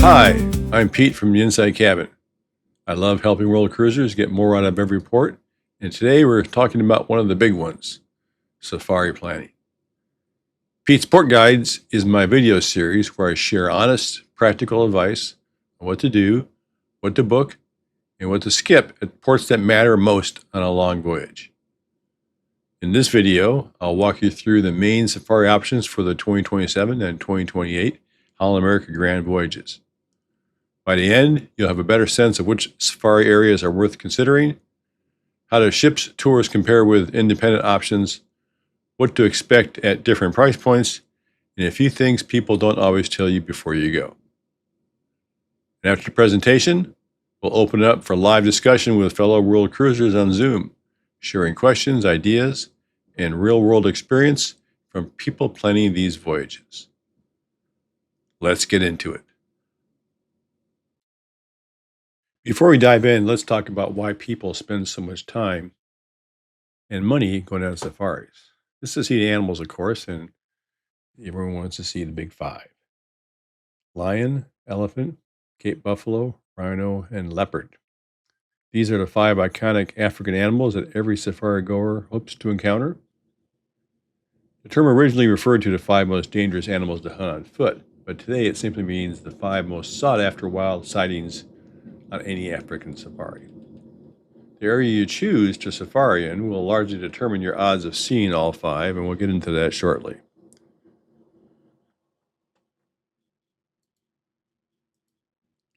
Hi, I'm Pete from the Inside Cabin. I love helping world cruisers get more out of every port, and today we're talking about one of the big ones, safari planning. Pete's Port Guides is my video series where I share honest, practical advice on what to do, what to book, and what to skip at ports that matter most on a long voyage. In this video, I'll walk you through the main safari options for the 2027 and 2028 Holland America Grand Voyages. By the end, you'll have a better sense of which safari areas are worth considering, how do ships tours compare with independent options, what to expect at different price points, and a few things people don't always tell you before you go. And after the presentation, we'll open it up for live discussion with fellow world cruisers on Zoom, sharing questions, ideas, and real-world experience from people planning these voyages. Let's get into it. Before we dive in, let's talk about why people spend so much time and money going on safaris. This is to see the animals, of course, and everyone wants to see the big five: lion, elephant, Cape buffalo, rhino, and leopard. These are the five iconic African animals that every safari goer hopes to encounter. The term originally referred to the five most dangerous animals to hunt on foot, but today it simply means the five most sought-after wild sightings on any African safari. The area you choose to safari in will largely determine your odds of seeing all five, and we'll get into that shortly.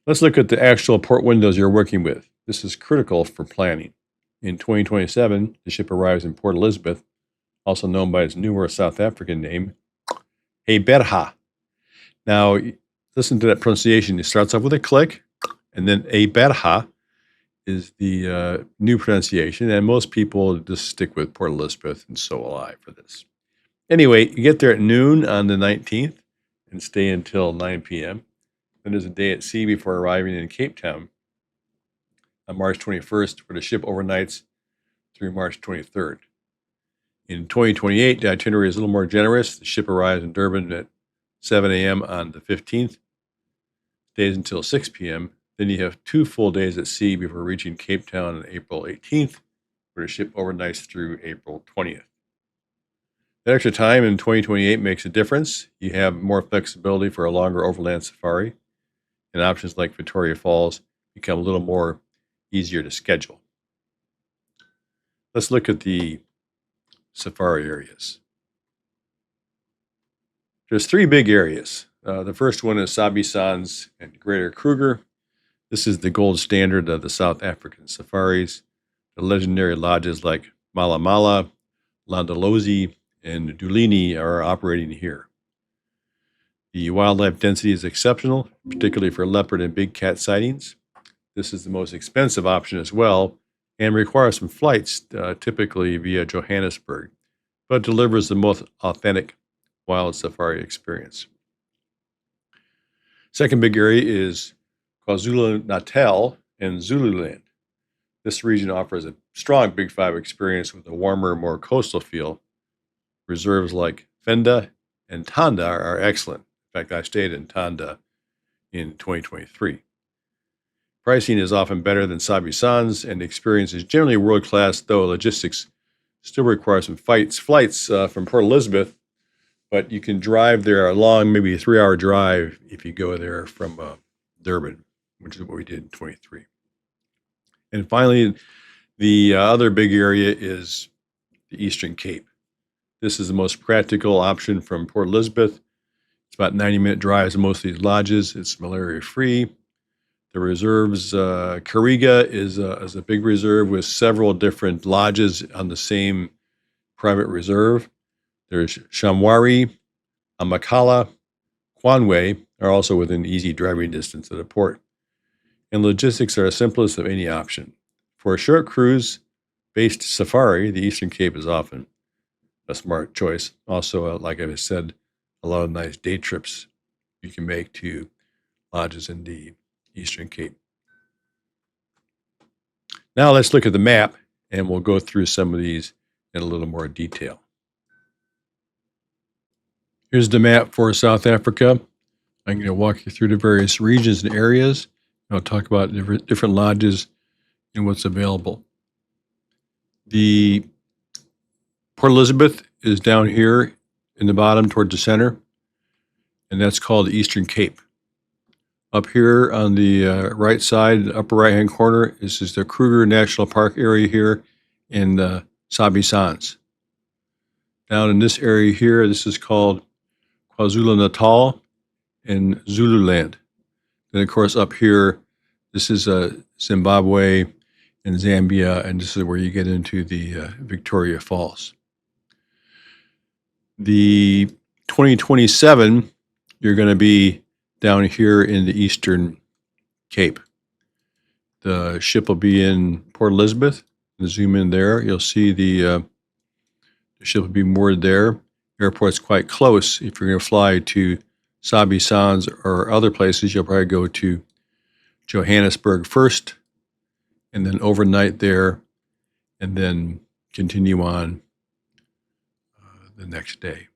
Let's look at the actual port windows you're working with. This is critical for planning. In 2027, the ship arrives in Port Elizabeth, also known by its newer South African name, Eberha. Now, listen to that pronunciation. It starts off with a click, and then Eberha is the new pronunciation, and most people just stick with Port Elizabeth, and so will I for this. Anyway, you get there at noon on the 19th and stay until 9 p.m. Then there's a day at sea before arriving in Cape Town on March 21st, where the ship overnights through March 23rd. In 2028, the itinerary is a little more generous. The ship arrives in Durban at 7 a.m. on the 15th, stays until 6 p.m., then you have 2 full days at sea before reaching Cape Town on April 18th, where the ship overnights through April 20th. That extra time in 2028 makes a difference. You have more flexibility for a longer overland safari, and options like Victoria Falls become a little more easier to schedule. Let's look at the safari areas. There's 3 big areas. The first one is Sabi Sands and Greater Kruger. This is the gold standard of the South African safaris. The legendary lodges like Mala Mala, Landolozi, and Dulini are operating here. The wildlife density is exceptional, particularly for leopard and big cat sightings. This is the most expensive option as well, and requires some flights, typically via Johannesburg, but delivers the most authentic wild safari experience. Second big area is KwaZulu-Natal and Zululand. This region offers a strong Big Five experience with a warmer, more coastal feel. Reserves like Fenda and Tanda are excellent. In fact, I stayed in Tanda in 2023. Pricing is often better than Sabi Sands, and the experience is generally world-class, though logistics still require some flights from Port Elizabeth, but you can drive there a long, maybe a 3-hour drive if you go there from Durban, which is what we did in 23. And finally, the other big area is the Eastern Cape. This is the most practical option from Port Elizabeth. It's about 90-minute drives to most of these lodges. It's malaria-free. The reserves, Kariga is a big reserve with several different lodges on the same private reserve. There's Shamwari, Amakala, Kwanwe are also within easy driving distance of the port. And logistics are the simplest of any option. For a short cruise-based safari, the Eastern Cape is often a smart choice. Also, like I said, a lot of nice day trips you can make to lodges in the Eastern Cape. Now let's look at the map, and we'll go through some of these in a little more detail. Here's the map for South Africa. I'm going to walk you through the various regions and areas. I'll talk about different lodges and what's available. The Port Elizabeth is down here in the bottom towards the center, and that's called the Eastern Cape. Up here on the right side, upper right-hand corner, this is the Kruger National Park area here in Sabi Sands. Down in this area here, this is called KwaZulu-Natal and Zululand. Then, of course, up here, this is Zimbabwe and Zambia, and this is where you get into the Victoria Falls. The 2027, you're going to be down here in the Eastern Cape. The ship will be in Port Elizabeth. Zoom in there. You'll see the ship will be moored there. Airport's quite close. If you're going to fly to Sabi Sands or other places, you'll probably go to Johannesburg first, and then overnight there, and then continue on the next day.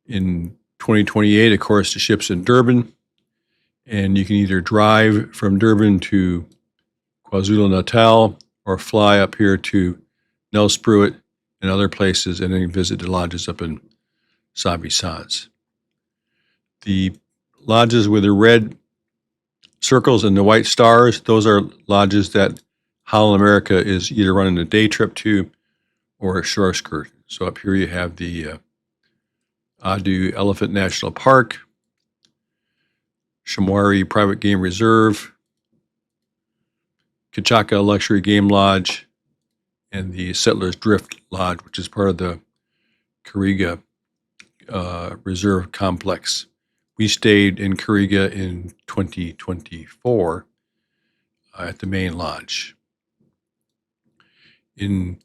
In 2028, of course, the ship's in Durban, and you can either drive from Durban to KwaZulu-Natal or fly up here to Nelspruit and other places, and then visit the lodges up in Sabi Sands. The lodges with the red circles and the white stars, those are lodges that Holland America is either running a day trip to or a shore excursion. So up here you have the Adu Elephant National Park, Shamwari Private Game Reserve, Kichaka Luxury Game Lodge, and the Settlers Drift Lodge, which is part of the Kariga Reserve Complex. We stayed in Kariga in 2024 at the main lodge. In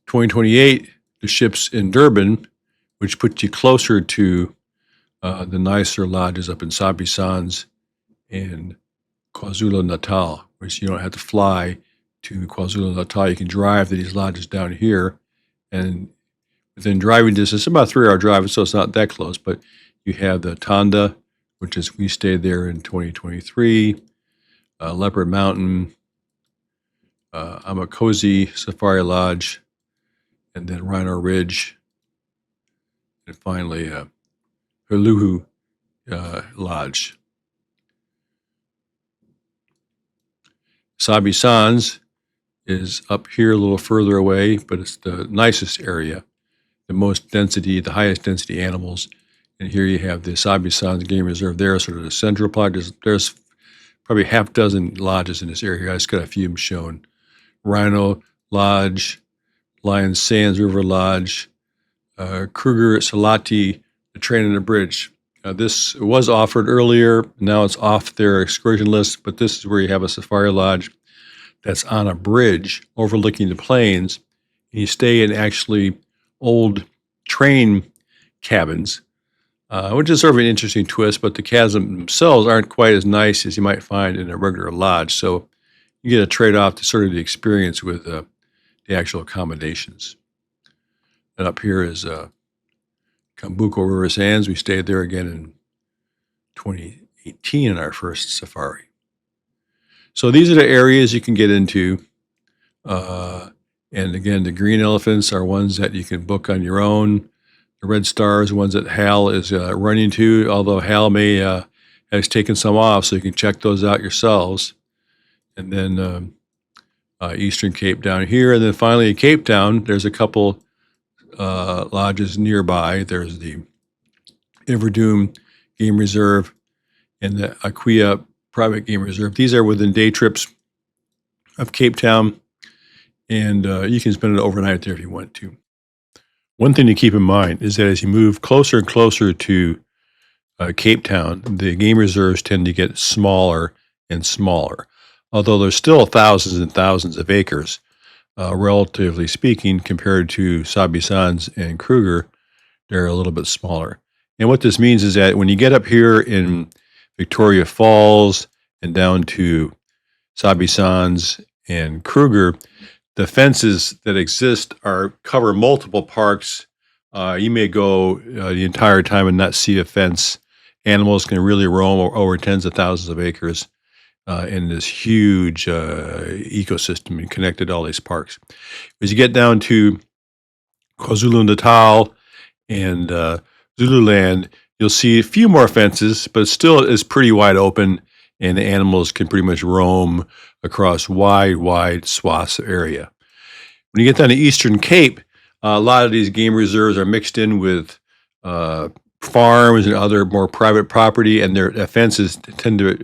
2028, the ship's in Durban, which puts you closer to the nicer lodges up in Sabi Sands and KwaZulu-Natal, which you don't have to fly to KwaZulu-Natal. You can drive to these lodges down here, and within driving distance, it's about a 3-hour drive, so it's not that close, but you have the Tanda, which is, we stayed there in 2023, Leopard Mountain, Amakosi Safari Lodge, and then Rhino Ridge, and finally Huluhu Lodge. Sabi Sands is up here a little further away, but it's the nicest area, the most density, the highest density animals. And here you have the Sabi Sands Game Reserve there, sort of the central part. There's probably half dozen lodges in this area. I just got a few of them shown. Rhino Lodge, Lion Sands River Lodge, Kruger Salati, the Train and the Bridge. This was offered earlier. Now it's off their excursion list, but this is where you have a safari lodge that's on a bridge overlooking the plains. And you stay in actually old train cabins, which is sort of an interesting twist, but the cabins themselves aren't quite as nice as you might find in a regular lodge. So you get a trade-off to sort of the experience with the actual accommodations. And up here is Kambuko River Sands. We stayed there again in 2018 in our first safari. So these are the areas you can get into. And again, the green elephants are ones that you can book on your own. The red stars, ones that Hal is running to, although Hal may has taken some off, so you can check those out yourselves. And then Eastern Cape down here. And then finally in Cape Town, there's a couple lodges nearby. There's the Everdoom Game Reserve and the Aquia Private Game Reserve. These are within day trips of Cape Town, and you can spend it overnight there if you want to. One thing to keep in mind is that as you move closer and closer to Cape Town, the game reserves tend to get smaller and smaller. Although there's still thousands and thousands of acres, relatively speaking, compared to Sabi Sands and Kruger, they're a little bit smaller. And what this means is that when you get up here in Victoria Falls and down to Sabi Sands and Kruger, the fences that exist cover multiple parks. You may go the entire time and not see a fence, animals can really roam over tens of thousands of acres in this huge ecosystem and connected all these parks. As you get down to KwaZulu-Natal and Zululand, you'll see a few more fences, but still is pretty wide open, and the animals can pretty much roam across wide swaths of area. When you get down to Eastern Cape, a lot of these game reserves are mixed in with farms and other more private property, and their fences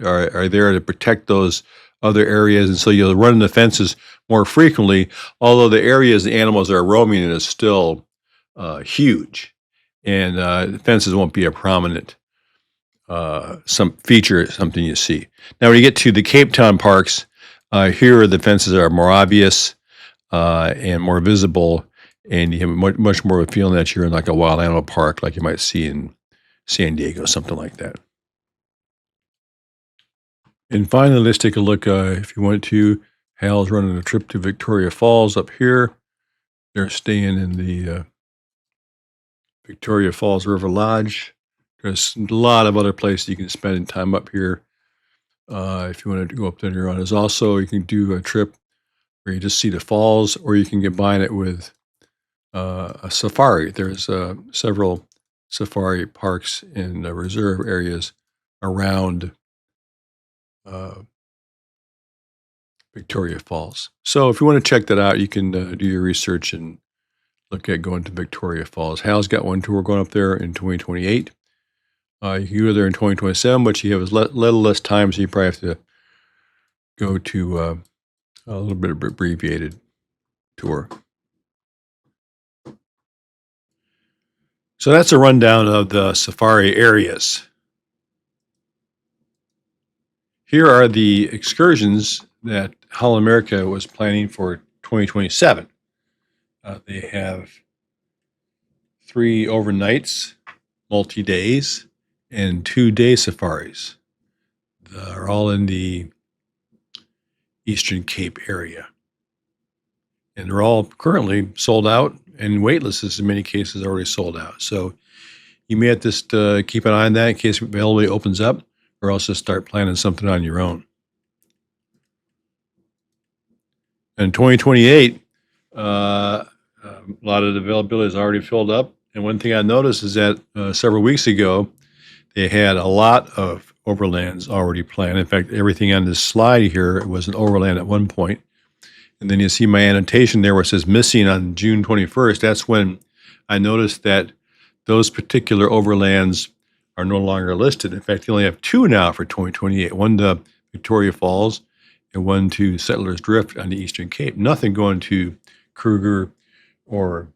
are there to protect those other areas, and so you'll run into fences more frequently, although the areas the animals are roaming in is still huge, and the fences won't be a prominent something you see. Now, when you get to the Cape Town parks, here the fences are more obvious and more visible, and you have much more of a feeling that you're in like a wild animal park, like you might see in San Diego, something like that. And finally, let's take a look. If you want to, Hal's running a trip to Victoria Falls up here. They're staying in the Victoria Falls River Lodge. There's a lot of other places you can spend time up here if you want to go up there on your own. There's also, you can do a trip where you just see the falls, or you can combine it with a safari. There's several safari parks in reserve areas around Victoria Falls. So if you want to check that out, you can do your research and look at going to Victoria Falls. Hal's got one tour going up there in 2028. You can go there in 2027, but you have a little less time, so you probably have to go to a little bit of abbreviated tour. So that's a rundown of the safari areas. Here are the excursions that Holland America was planning for 2027. They have 3 overnights, multi-days, and 2-day safaris. They're all in the Eastern Cape area. And they're all currently sold out, and waitlists in many cases already sold out. So you may have to just keep an eye on that in case availability opens up, or else just start planning something on your own. In 2028, a lot of the availability is already filled up. And one thing I noticed is that several weeks ago, they had a lot of overlands already planned. In fact, everything on this slide here was an overland at one point. And then you see my annotation there where it says missing on June 21st. That's when I noticed that those particular overlands are no longer listed. In fact, they only have 2 now for 2028. One to Victoria Falls and one to Settlers Drift on the Eastern Cape. Nothing going to Kruger or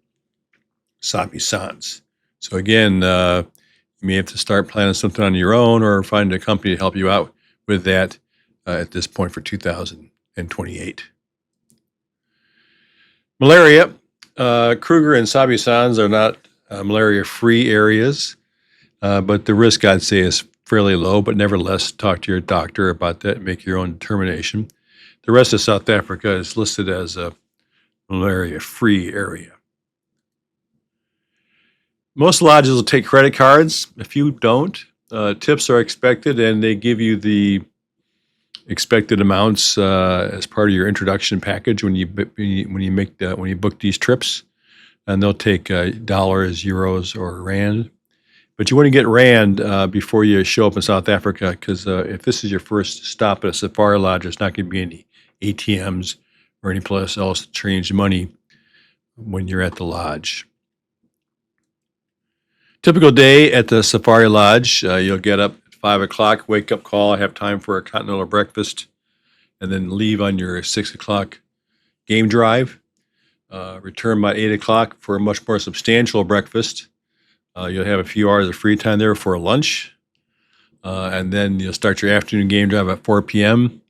Sabi Sans. So again, you may have to start planning something on your own or find a company to help you out with that at this point for 2028. Malaria. Kruger and Sabi Sans are not malaria-free areas, but the risk, I'd say, is fairly low, but nevertheless, talk to your doctor about that and make your own determination. The rest of South Africa is listed as a malaria-free area. Most lodges will take credit cards. A few don't. Tips are expected, and they give you the expected amounts as part of your introduction package when you book these trips, and they'll take dollars, euros, or rand. But you want to get rand before you show up in South Africa, because if this is your first stop at a safari lodge, there's not going to be any ATMs or any place else to change money when you're at the lodge. Typical day at the safari lodge, you'll get up at 5 o'clock, wake up call, have time for a continental breakfast, and then leave on your 6 o'clock game drive. Return by 8 o'clock for a much more substantial breakfast. You'll have a few hours of free time there for a lunch, and then you'll start your afternoon game drive at 4 p.m.,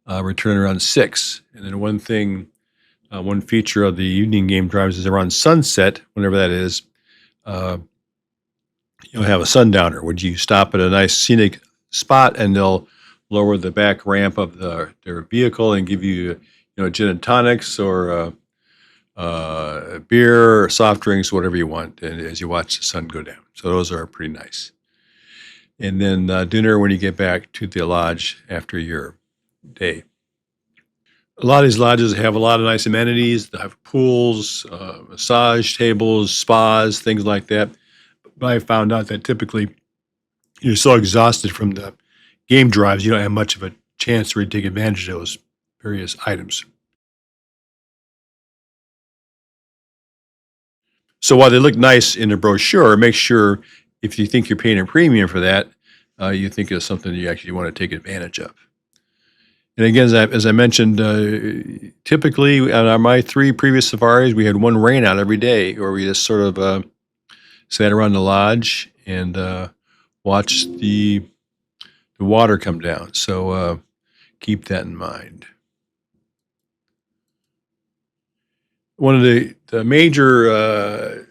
return around 6. And then one feature of the evening game drives is around sunset, whenever that is, you'll have a sundowner, where you stop at a nice scenic spot, and they'll lower the back ramp of their vehicle and give you, gin and tonics or beer or soft drinks, whatever you want, and as you watch the sun go down. So those are pretty nice. and then dinner when you get back to the lodge after your day. A lot of these lodges have a lot of nice amenities. They have pools, massage tables, spas, things like that. But I found out that typically you're so exhausted from the game drives, you don't have much of a chance to really take advantage of those various items. So while they look nice in the brochure, make sure if you think you're paying a premium for that, you think it's something you actually want to take advantage of. And again, as I mentioned, typically on my 3 previous safaris, we had one rain out every day, or we just sort of sat around the lodge and watched the water come down. So keep that in mind. One of the major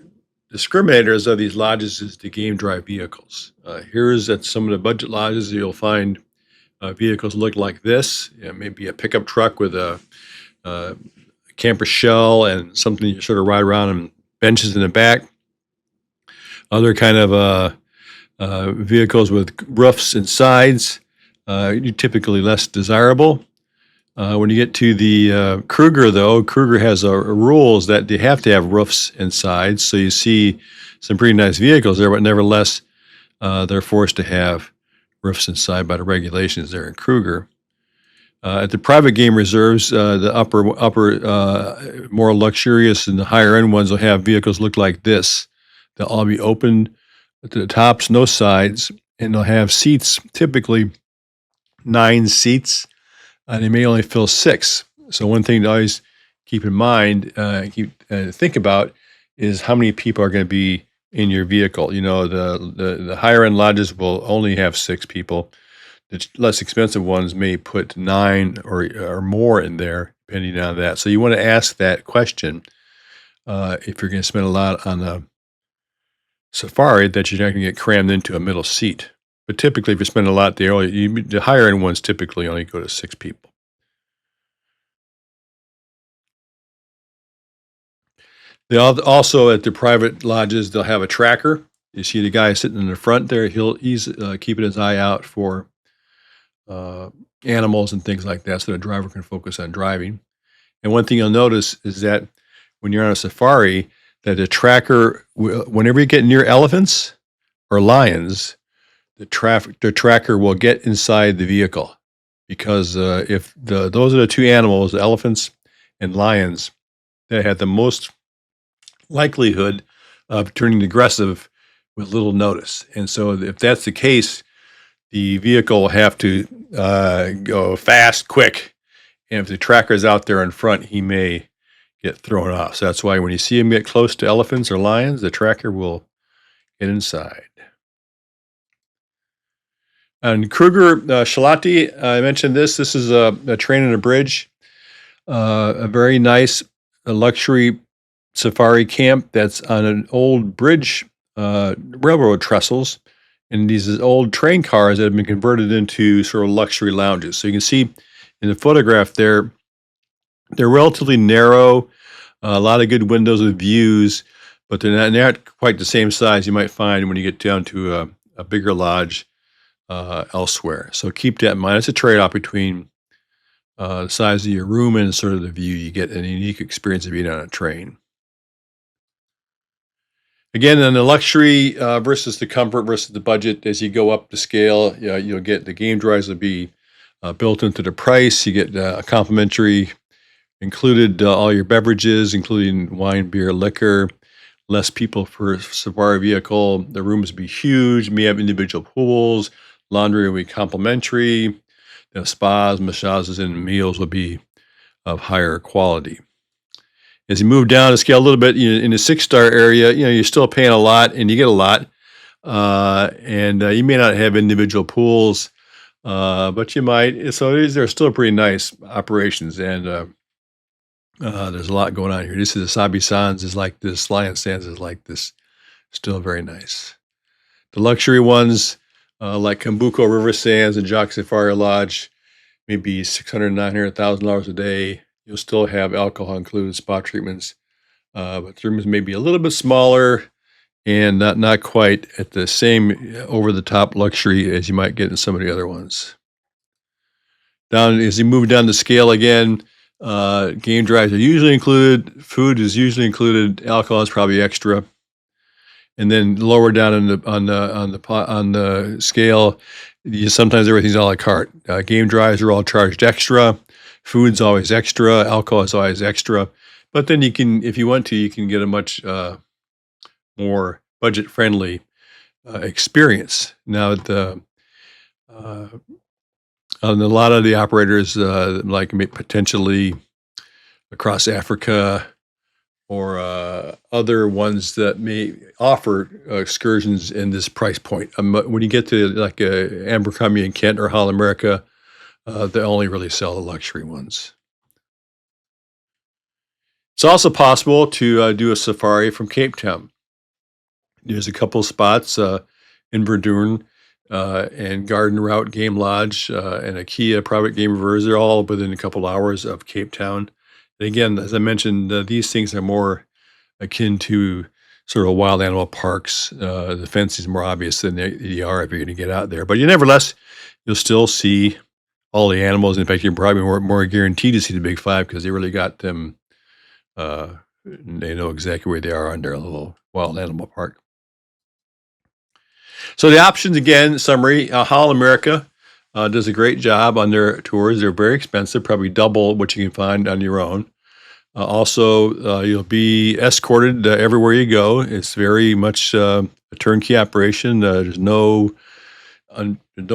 discriminators of these lodges is the game drive vehicles. Here's at some of the budget lodges, you'll find vehicles look like this. Maybe a pickup truck with a camper shell and something you sort of ride around and benches in the back. Other kind of vehicles with roofs and sides, typically less desirable. When you get to the Kruger, though, Kruger has rules that they have to have roofs and sides. So you see some pretty nice vehicles there, but nevertheless, they're forced to have roofs and side by the regulations there in Kruger. At the private game reserves, the upper, more luxurious and the higher end ones will have vehicles look like this. They'll all be open to the tops, no sides, and they'll have seats, typically 9 seats, and they may only fill 6. So one thing to always keep in mind, think about, is how many people are going to be in your vehicle. You know, the higher end lodges will only have 6 people. The less expensive ones may put 9 or more in there, depending on that. So you want to ask that question if you're going to spend a lot on a safari, that you're not going to get crammed into a middle seat. But typically, if you spend a lot there, the higher end ones typically only go to 6 people. They also, at the private lodges, they'll have a tracker. You see the guy sitting in the front there. He's keeping his eye out for animals and things like that, so the driver can focus on driving. And one thing you'll notice is that when you're on a safari, that the tracker, whenever you get near elephants or lions, the tracker will get inside the vehicle, because if those are the 2 animals, the elephants and lions, that have the most likelihood of turning aggressive with little notice. And so if that's the case, the vehicle will have to go fast, quick. And if the tracker is out there in front, he may get thrown off. So that's why when you see him get close to elephants or lions, the tracker will get inside. And Kruger Shalati, I mentioned this. This is a train and a bridge, a very nice luxury safari camp that's on an old bridge, railroad trestles, and these old train cars that have been converted into sort of luxury lounges. So you can see in the photograph there, they're relatively narrow, a lot of good windows with views, but they're not quite the same size you might find when you get down to a bigger lodge elsewhere. So keep that in mind. It's a trade-off between the size of your room and sort of the view. You get a unique experience of being on a train. Again, on the luxury versus the comfort versus the budget, as you go up the scale, you'll get the game drives will be built into the price. You get a complimentary included all your beverages, including wine, beer, liquor. Less people per safari vehicle. The rooms will be huge. May have individual pools. Laundry will be complimentary. The spas, massages, and meals will be of higher quality. As you move down the scale a little bit, in the 6-star area, you're still paying a lot, and you get a lot. And you may not have individual pools, but you might. So they're still pretty nice operations, and there's a lot going on here. This is the Sabi Sands is like this, Lion Sands is like this. Still very nice. The luxury ones, like Kambuko River Sands and Jock Safari Lodge, maybe $600,000, $900,000 a day. You'll still have alcohol included, spa treatments, but the rooms may be a little bit smaller, and not quite at the same over-the-top luxury as you might get in some of the other ones. Down as you move down the scale again, game drives are usually included. Food is usually included. Alcohol is probably extra. And then lower down on the scale, sometimes everything's a la carte. Game drives are all charged extra. Food's always extra. Alcohol is always extra. But then you can, if you want to, you can get a much more budget-friendly experience. Now, on a lot of the operators, like potentially across Africa or other ones that may offer excursions in this price point. When you get to like Abercrombie and Kent or Holland America, they only really sell the luxury ones. It's also possible to do a safari from Cape Town. There's a couple spots in Verdun and Garden Route Game Lodge and IKEA private game reserves. They're all within a couple hours of Cape Town. And again, as I mentioned, these things are more akin to sort of wild animal parks. The fence is more obvious than they are if you're going to get out there. But nevertheless, you'll still see all the animals. In fact, you're probably more guaranteed to see the big five because they really got them. They know exactly where they are on their little wild animal park. So the options, again, summary, Holland America does a great job on their tours. They're very expensive, probably double what you can find on your own. Also, you'll be escorted everywhere you go. It's very much a turnkey operation. There's no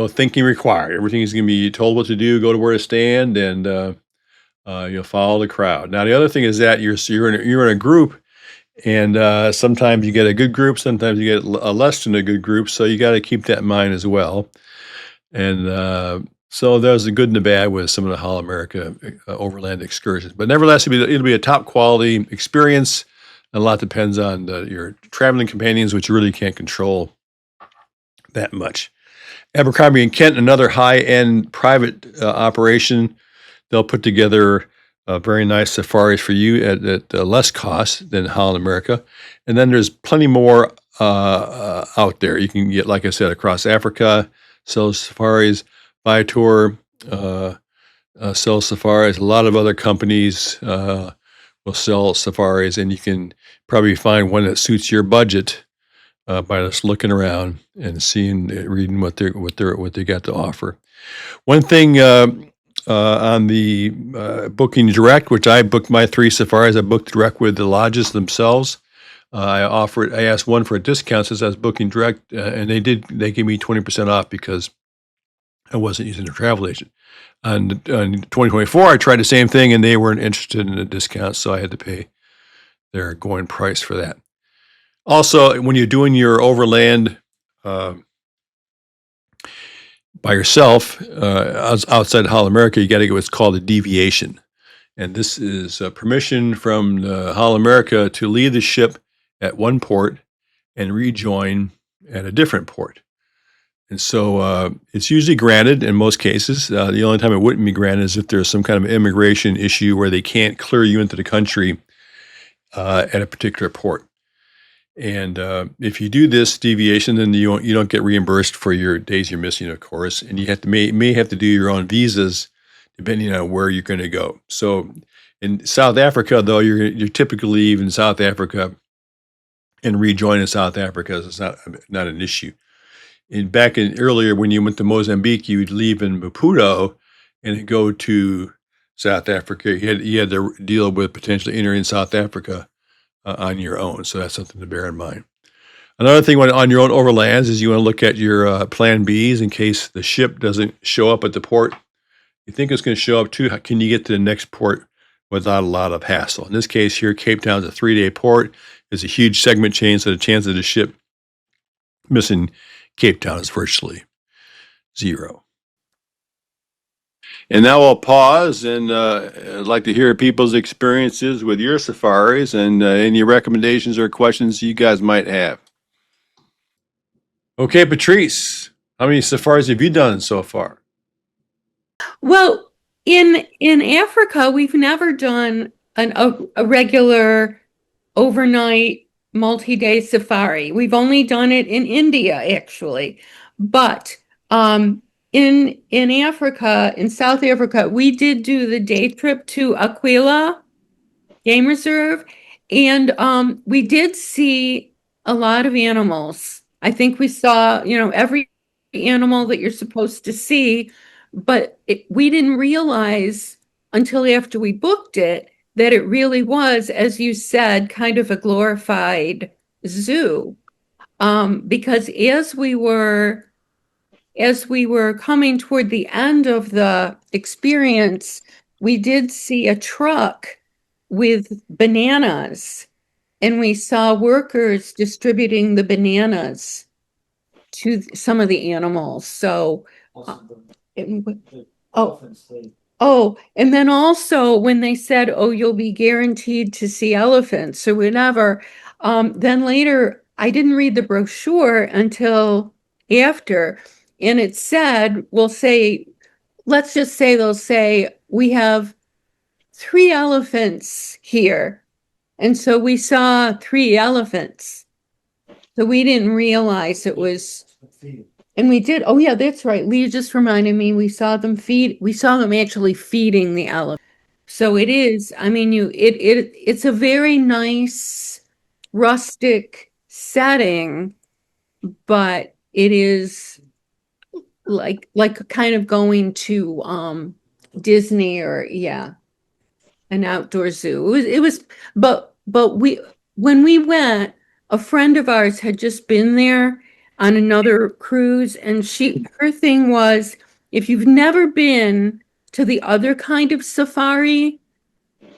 thinking required. Everything is going to be told what to do, go to where to stand, and you'll follow the crowd. Now, the other thing is that you're in a group, and sometimes you get a good group, sometimes you get a less than a good group. So you got to keep that in mind as well. And so there's the good and the bad with some of the Holland America overland excursions. But nevertheless, it'll be a top quality experience. And a lot depends on your traveling companions, which you really can't control that much. Abercrombie and Kent, another high-end private operation. They'll put together very nice safaris for you at less cost than Holland America. And then there's plenty more out there. You can get, like I said, across Africa, sells safaris. Viator sells safaris. A lot of other companies will sell safaris, and you can probably find one that suits your budget by just looking around and reading what they got to offer. One thing on the Booking Direct, which I booked my 3 safaris, I booked direct with the lodges themselves. I asked one for a discount since I was booking direct, and they gave me 20% off because I wasn't using a travel agent. On 2024, I tried the same thing, and they weren't interested in a discount, so I had to pay their going price for that. Also, when you're doing your overland by yourself outside Holland America, you got to get what's called a deviation. And this is permission from Holland America to leave the ship at one port and rejoin at a different port. And so it's usually granted in most cases. The only time it wouldn't be granted is if there's some kind of immigration issue where they can't clear you into the country at a particular port. And if you do this deviation, then you don't get reimbursed for your days you're missing, of course. And you may have to do your own visas depending on where you're going to go. So in South Africa, though, you're typically leave in South Africa and rejoin in South Africa. It's not an issue. Back earlier when you went to Mozambique, you'd leave in Maputo and go to South Africa. You had to deal with potentially entering South Africa on your own. So that's something to bear in mind. Another thing on your own overlands is you want to look at your plan Bs in case the ship doesn't show up at the port you think it's going to show up to. Can you get to the next port without a lot of hassle? In this case here, Cape Town is a 3-day port. It's a huge segment change, so the chance of the ship missing Cape Town is virtually 0. And now I'll pause, and I'd like to hear people's experiences with your safaris and any recommendations or questions you guys might have. Okay, Patrice, how many safaris have you done so far? Well, in Africa, we've never done a regular overnight multi-day safari. We've only done it in India, actually. But in Africa, in South Africa, we did do the day trip to Aquila Game Reserve, and we did see a lot of animals. I think we saw, every animal that you're supposed to see, but we didn't realize until after we booked it that it really was, as you said, kind of a glorified zoo. Because as we were coming toward the end of the experience, we did see a truck with bananas, and we saw workers distributing the bananas to some of the animals. So, oh, and then also when they said, "Oh, you'll be guaranteed to see elephants," or whatever, then later I didn't read the brochure until after, and it said, let's just say they'll say, "We have 3 elephants here." And so we saw 3 elephants. So we didn't realize it was, and we did. Oh yeah, that's right. Leah just reminded me, we saw them actually feeding the elephant. So it is, it's a very nice rustic setting, but it is like kind of going to Disney, or yeah, an outdoor zoo. But when we went, a friend of ours had just been there on another cruise, and her thing was, if you've never been to the other kind of safari,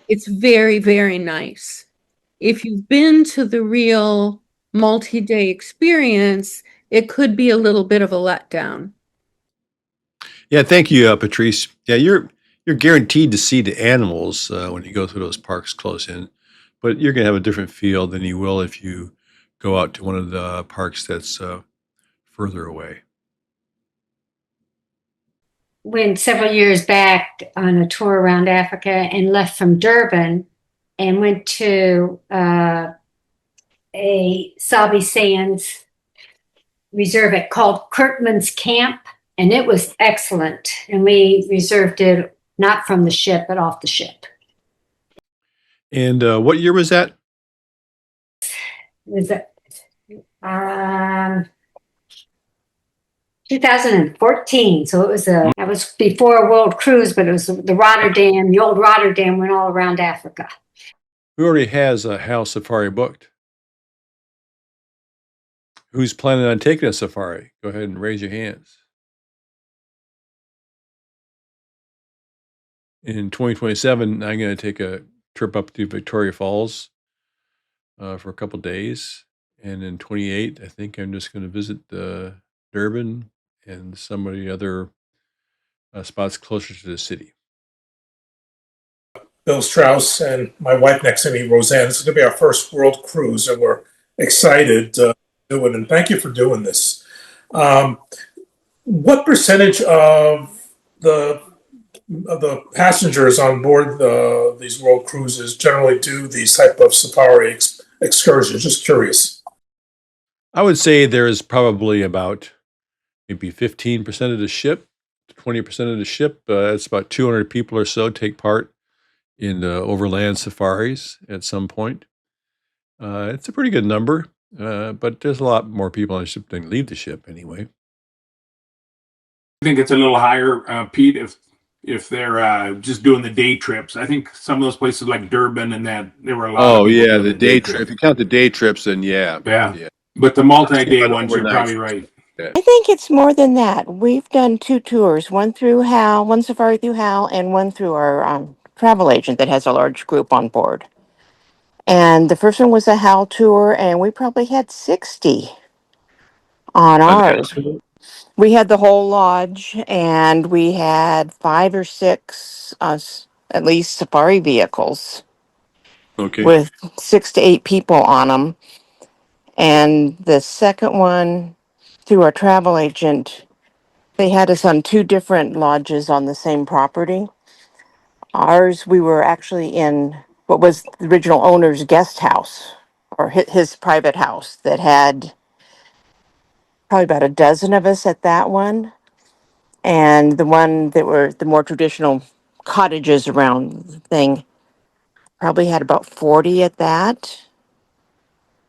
it's very, very nice. If you've been to the real multi-day experience, it could be a little bit of a letdown. Yeah, thank you, Patrice. Yeah, you're guaranteed to see the animals when you go through those parks close in, but you're going to have a different feel than you will if you go out to one of the parks that's further away. Went several years back on a tour around Africa and left from Durban and went to a Sabi Sands reserve called Kirkman's Camp, and it was excellent. And we reserved it not from the ship, but off the ship. And what year was that? It was 2014. So that was before a world cruise, but it was the old Rotterdam went all around Africa. Who already has a Hal safari booked? Who's planning on taking a safari? Go ahead and raise your hands. In 2027, I'm going to take a trip up to Victoria Falls for a couple days. And in 28, I think I'm just going to visit Durban and some of the other spots closer to the city. Bill Strauss and my wife next to me, Roseanne. This is going to be our first world cruise, and we're excited to do it. And thank you for doing this. What percentage of the passengers on board these world cruises generally do these type of safari excursions? Just curious. I would say there's probably about maybe 15% of the ship, 20% of the ship. It's about 200 people or so take part in the overland safaris at some point. It's a pretty good number, but there's a lot more people on the ship than leave the ship anyway. I think it's a little higher, Pete, if they're just doing the day trips. I think some of those places like Durban and that, there were a lot of people doing the day trip. If you count the day trips, then yeah. But the multi-day ones, you're probably right. I think it's more than that. We've done 2 tours, one through HAL, one safari through HAL, and one through our travel agent that has a large group on board. And the first one was a HAL tour, and we probably had 60 on ours. We had the whole lodge, and we had 5 or 6, at least, safari vehicles. Okay. With 6 to 8 people on them. And the second one, through our travel agent, they had us on 2 different lodges on the same property. Ours, we were actually in what was the original owner's guest house or his private house that had probably about a dozen of us at that one. And the one that were the more traditional cottages around the thing probably had about 40 at that.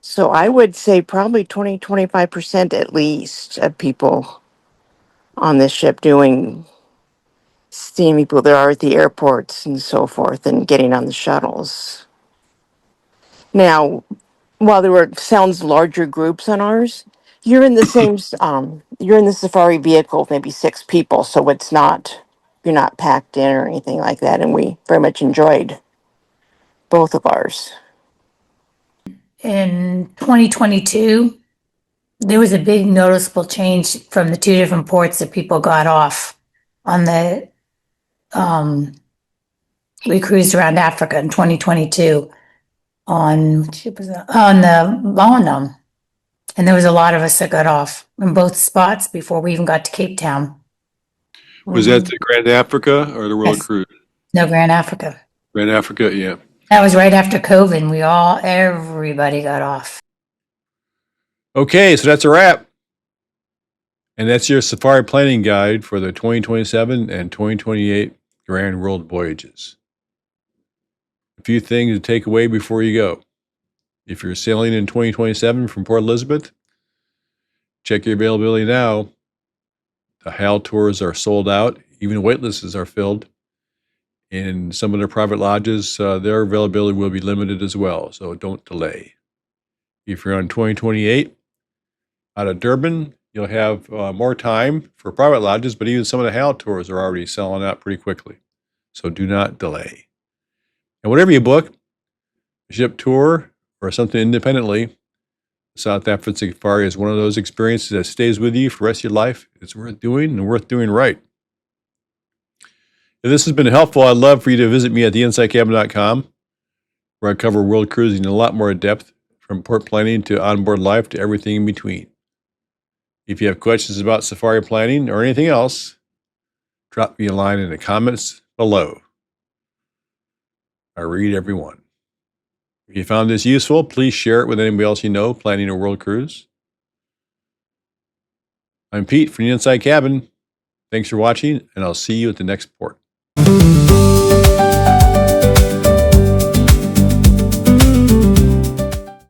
So I would say probably 25% at least of people on this ship seeing people there are at the airports and so forth and getting on the shuttles. Now, while there were sounds larger groups on ours, you're in the safari vehicle with maybe 6 people, so you're not packed in or anything like that, and we very much enjoyed both of ours. In 2022, there was a big noticeable change from the 2 different ports that people got off on the, we cruised around Africa in 2022 on, what ship was that? On the Volendam. And there was a lot of us that got off in both spots before we even got to Cape Town. Was that the Grand Africa or the World Yes. Cruise? No, Grand Africa. Grand Africa, yeah. That was right after COVID. And everybody got off. Okay, so that's a wrap. And that's your safari planning guide for the 2027 and 2028 Grand World Voyages. A few things to take away before you go. If you're sailing in 2027 from Port Elizabeth, check your availability now. The HAL tours are sold out. Even waitlists are filled. In some of the private lodges, their availability will be limited as well, so don't delay. If you're on 2028 out of Durban, you'll have more time for private lodges, but even some of the HAL tours are already selling out pretty quickly, so do not delay. And whatever you book, a ship tour or something independently, South African Safari is one of those experiences that stays with you for the rest of your life. It's worth doing and worth doing right. If this has been helpful, I'd love for you to visit me at theinsidecabin.com, where I cover world cruising in a lot more depth, from port planning to onboard life to everything in between. If you have questions about safari planning or anything else, drop me a line in the comments below. I read every one. If you found this useful, please share it with anybody else you know planning a world cruise. I'm Pete from the Inside Cabin. Thanks for watching, and I'll see you at the next port.